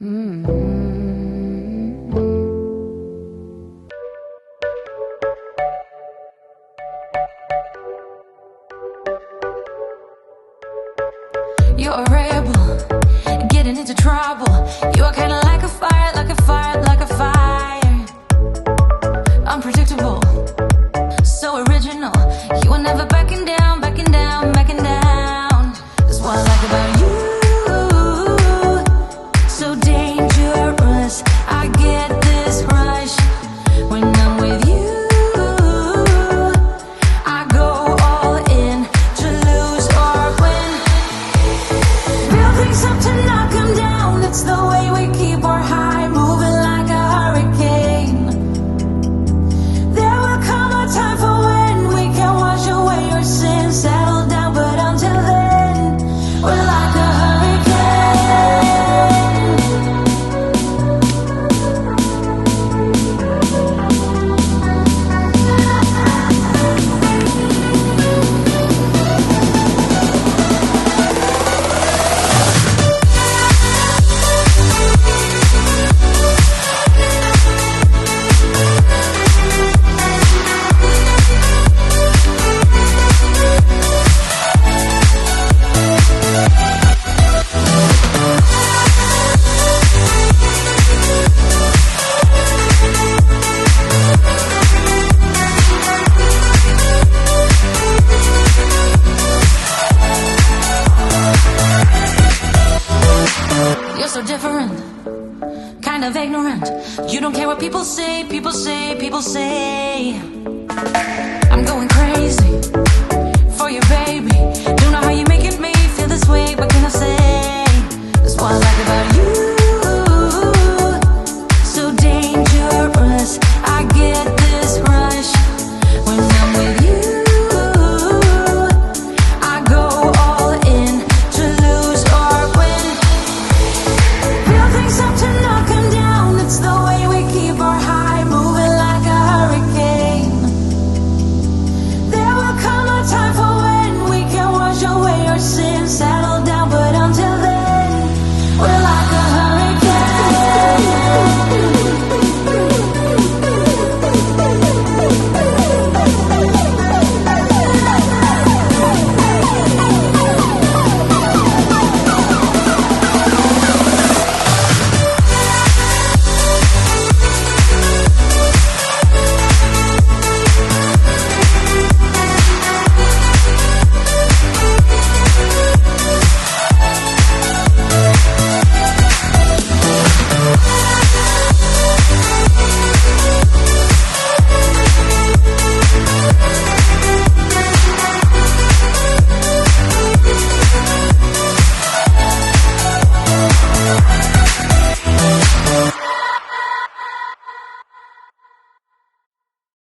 You're a rebel, getting into trouble. You are kinda like a fire, like a fire, like a fire. Unpredictable, so original. You are never backing down, backing down, backing down. That's what I like about you. So dangerous, I get this rush when I'm with you. I go all in to lose or win. Build things up to knock 'em down. It's the way we keep our high, moving like a hurricane. There will come a time for when we can wash away your sins, settle down, but until then, we're like a hurricane. You're so different, kind of ignorant. You don't care what people say, people say, people say. I'm going crazy for your baby.